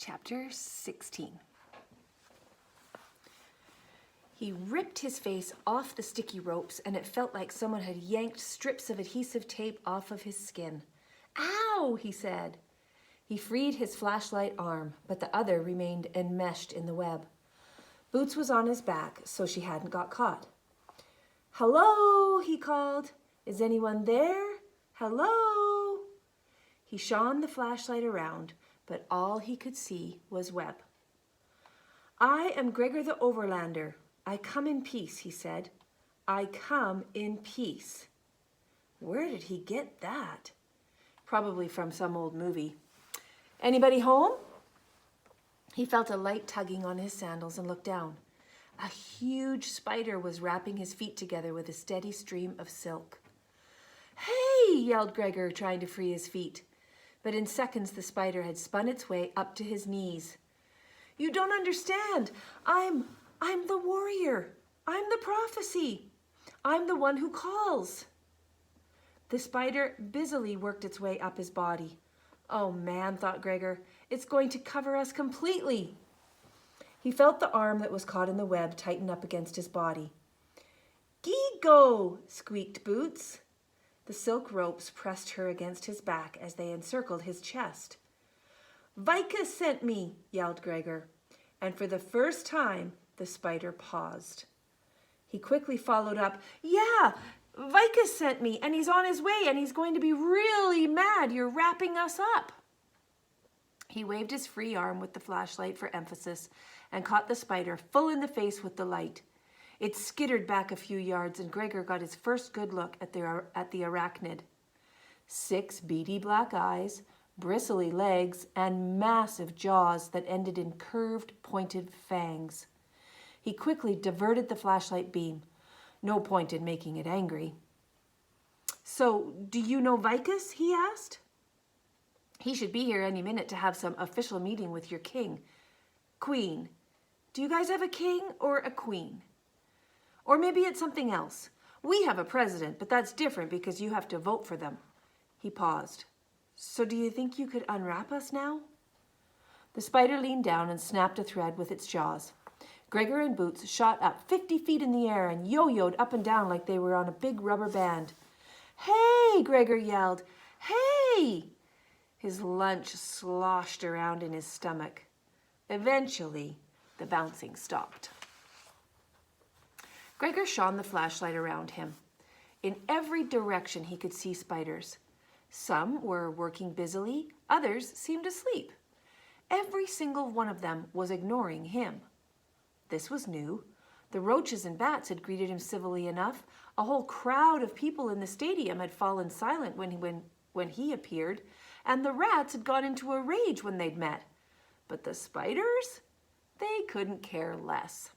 Chapter 16. He ripped his face off the sticky ropes, and it felt like someone had yanked strips of adhesive tape off of his skin. "Ow!" he said. He freed his flashlight arm, but the other remained enmeshed in the web. Boots was on his back, so she hadn't got caught. "Hello," he called. "Is anyone there? Hello?" He shone the flashlight around, but all he could see was web. "I am Gregor the Overlander. I come in peace," he said. "I come in peace." Where did he get that? Probably from some old movie. "Anybody home?" He felt a light tugging on his sandals and looked down. A huge spider was wrapping his feet together with a steady stream of silk. "Hey!" yelled Gregor, trying to free his feet. But in seconds the spider had spun its way up to his knees. "You don't understand. I'm the warrior. I'm the prophecy. I'm the one who calls." The spider busily worked its way up his body. "Oh man," thought Gregor, "it's going to cover us completely." He felt the arm that was caught in the web tighten up against his body. "Gee-go!" squeaked Boots. The silk ropes pressed her against his back as they encircled his chest. "Vikas sent me," yelled Gregor, and for the first time the spider paused. He quickly followed up, "Yeah, Vikas sent me, and he's on his way, and he's going to be really mad you're wrapping us up." He waved his free arm with the flashlight for emphasis and caught the spider full in the face with the light. It skittered back a few yards, and Gregor got his first good look at the arachnid. 6 beady black eyes, bristly legs, and massive jaws that ended in curved, pointed fangs. He quickly diverted the flashlight beam. No point in making it angry. "So, do you know Vikas?" he asked. "He should be here any minute to have some official meeting with your king. Queen. Do you guys have a king or a queen? Or maybe it's something else. We have a president, but that's different because you have to vote for them." He paused. "So do you think you could unwrap us now?" The spider leaned down and snapped a thread with its jaws. Gregor and Boots shot up 50 feet in the air and yo-yoed up and down like they were on a big rubber band. "Hey!" Gregor yelled. "Hey!" His lunch sloshed around in his stomach. Eventually, the bouncing stopped. Gregor shone the flashlight around him. In every direction he could see spiders. Some were working busily, others seemed asleep. Every single one of them was ignoring him. This was new. The roaches and bats had greeted him civilly enough. A whole crowd of people in the stadium had fallen silent when he appeared, and the rats had gone into a rage when they'd met. But the spiders? They couldn't care less.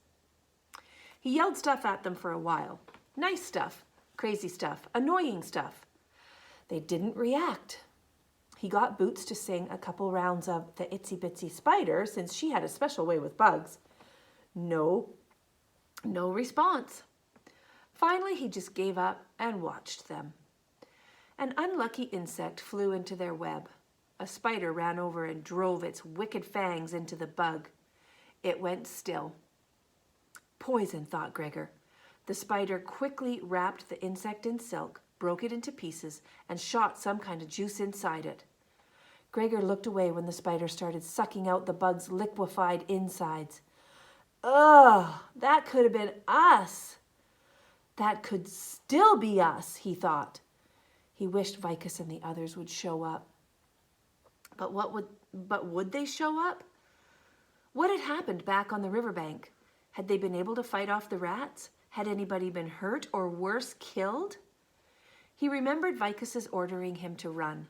He yelled stuff at them for a while. Nice stuff, crazy stuff, annoying stuff. They didn't react. He got Boots to sing a couple rounds of the Itsy Bitsy Spider since she had a special way with bugs. No response. Finally, he just gave up and watched them. An unlucky insect flew into their web. A spider ran over and drove its wicked fangs into the bug. It went still. Poison, thought Gregor. The spider quickly wrapped the insect in silk, broke it into pieces, and shot some kind of juice inside it. Gregor looked away when the spider started sucking out the bug's liquefied insides. "Ugh, that could have been us. That could still be us," he thought. He wished Vikas and the others would show up. But would they show up? What had happened back on the riverbank? Had they been able to fight off the rats? Had anybody been hurt or worse, killed? He remembered Vikas's ordering him to run.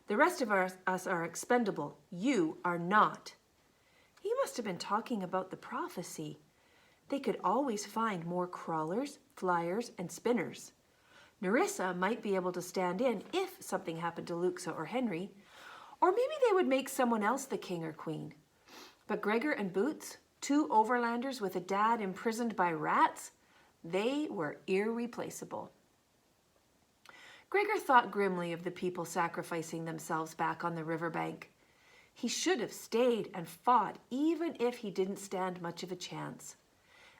"The rest of us are expendable. You are not." He must have been talking about the prophecy. They could always find more crawlers, flyers, and spinners. Nerissa might be able to stand in if something happened to Luxa or Henry, or maybe they would make someone else the king or queen. But Gregor and Boots, 2 overlanders with a dad imprisoned by rats, they were irreplaceable. Gregor thought grimly of the people sacrificing themselves back on the riverbank. He should have stayed and fought even if he didn't stand much of a chance.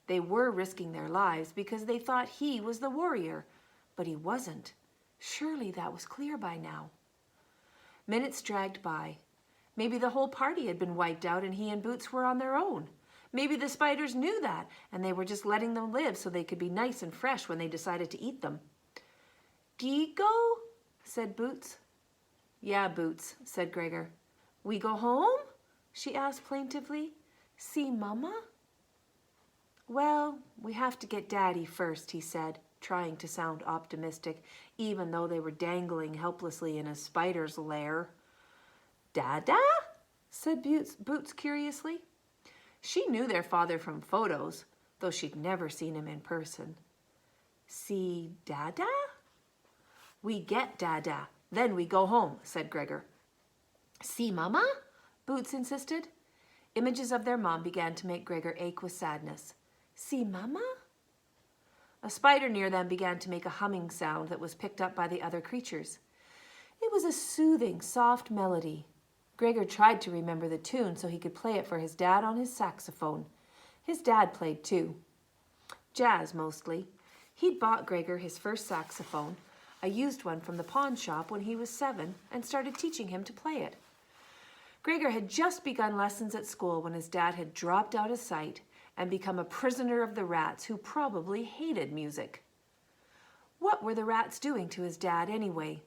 They were risking their lives because they thought he was the warrior, but he wasn't. Surely that was clear by now. Minutes dragged by. Maybe the whole party had been wiped out and he and Boots were on their own. Maybe the spiders knew that and they were just letting them live so they could be nice and fresh when they decided to eat them. "Gigo?" said Boots. "Yeah, Boots," said Gregor. "We go home?" she asked plaintively. "See Mama?" "Well, we have to get Daddy first," he said, trying to sound optimistic, even though they were dangling helplessly in a spider's lair. "Dada?" said Boots curiously. She knew their father from photos, though she'd never seen him in person. "See Dada?" "We get Dada, then we go home," said Gregor. "See Mama?" Boots insisted. Images of their mom began to make Gregor ache with sadness. "See Mama?" A spider near them began to make a humming sound that was picked up by the other creatures. It was a soothing, soft melody. Gregor tried to remember the tune so he could play it for his dad on his saxophone. His dad played too. Jazz mostly. He'd bought Gregor his first saxophone, a used one from the pawn shop when he was 7, and started teaching him to play it. Gregor had just begun lessons at school when his dad had dropped out of sight and become a prisoner of the rats who probably hated music. What were the rats doing to his dad anyway?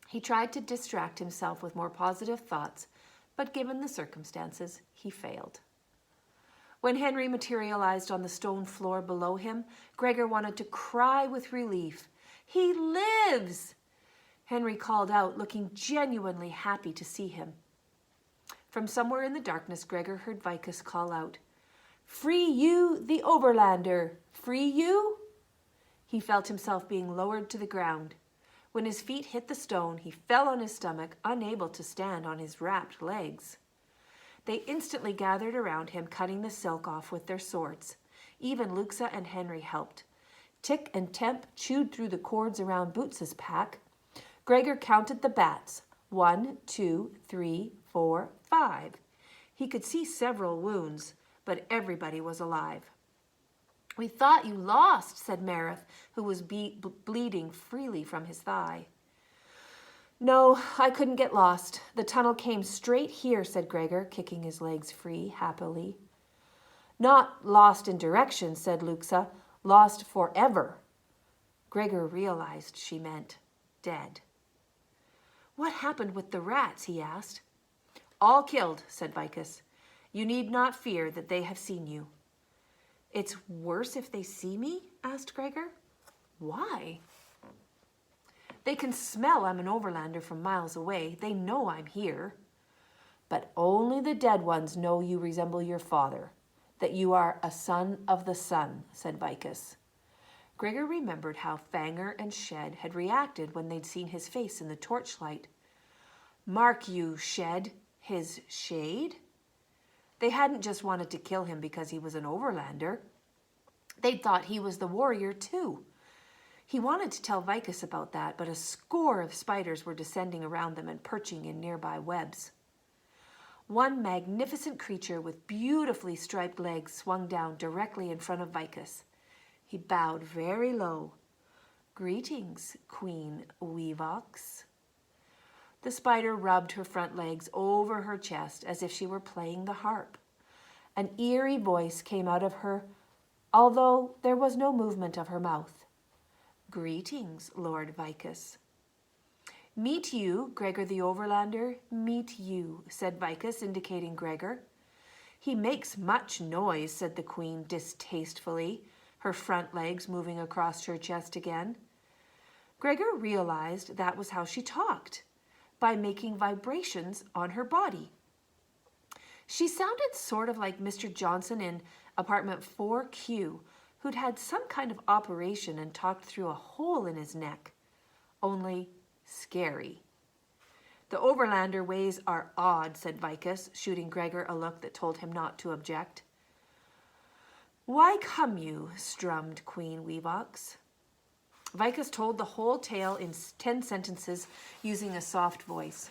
He tried to distract himself with more positive thoughts, but given the circumstances, he failed. When Henry materialized on the stone floor below him, Gregor wanted to cry with relief. "He lives!" Henry called out, looking genuinely happy to see him. From somewhere in the darkness, Gregor heard Vikas call out, "Free you, the Overlander! Free you!" He felt himself being lowered to the ground. When his feet hit the stone, he fell on his stomach, unable to stand on his wrapped legs. They instantly gathered around him, cutting the silk off with their swords. Even Luxa and Henry helped. Tick and Temp chewed through the cords around Boots's pack. Gregor counted the bats. 1, 2, 3, 4, 5. He could see several wounds, but everybody was alive. "We thought you lost," said Marith, who was bleeding freely from his thigh. "No, I couldn't get lost. The tunnel came straight here," said Gregor, kicking his legs free happily. "Not lost in direction," said Luxa. "Lost forever." Gregor realized she meant dead. "What happened with the rats?" he asked. "All killed," said Vikas. "You need not fear that they have seen you." "It's worse if they see me?" asked Gregor. "Why?" "They can smell I'm an Overlander from miles away. They know I'm here." "But only the dead ones know you resemble your father, that you are a son of the sun," said Vikas. Gregor remembered how Fanger and Shed had reacted when they'd seen his face in the torchlight. "Mark you, Shed, his shade?" They hadn't just wanted to kill him because he was an Overlander. They'd thought he was the warrior too. He wanted to tell Vikas about that, but a score of spiders were descending around them and perching in nearby webs. One magnificent creature with beautifully striped legs swung down directly in front of Vikas. He bowed very low. "Greetings, Queen Weevox." The spider rubbed her front legs over her chest as if she were playing the harp. An eerie voice came out of her, although there was no movement of her mouth. "Greetings, Lord Vikas." "Meet you, Gregor the Overlander, meet you," said Vikas, indicating Gregor. "He makes much noise," said the queen distastefully, her front legs moving across her chest again. Gregor realized that was how she talked, by making vibrations on her body. She sounded sort of like Mr. Johnson in apartment 4Q, who'd had some kind of operation and talked through a hole in his neck. Only scary. "The Overlander ways are odd," said Vikas, shooting Gregor a look that told him not to object. "Why come you?" strummed Queen Weevox. Vikas told the whole tale in 10 sentences using a soft voice.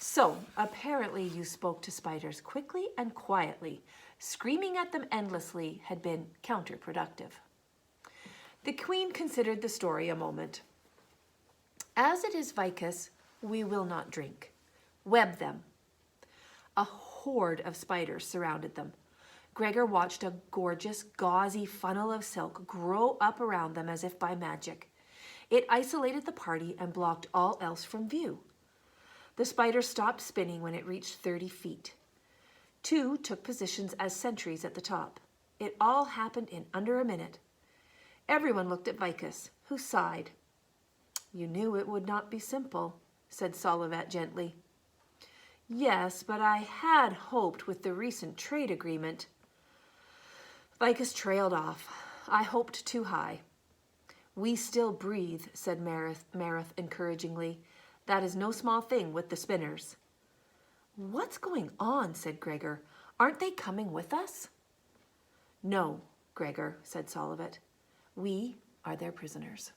So, apparently you spoke to spiders quickly and quietly. Screaming at them endlessly had been counterproductive. The queen considered the story a moment. As it is Vikas, we will not drink. Web them. A horde of spiders surrounded them. Gregor watched a gorgeous, gauzy funnel of silk grow up around them as if by magic. It isolated the party and blocked all else from view. The spider stopped spinning when it reached 30 feet. 2 took positions as sentries at the top. It all happened in under a minute. Everyone looked at Vikas, who sighed. "You knew it would not be simple," said Solivet gently. "Yes, but I had hoped with the recent trade agreement." Vikas trailed off. "I hoped too high." "We still breathe," said Marith encouragingly. "That is no small thing with the spinners." "What's going on?" said Gregor. "Aren't they coming with us?" "No, Gregor," said Solivet. "We are their prisoners."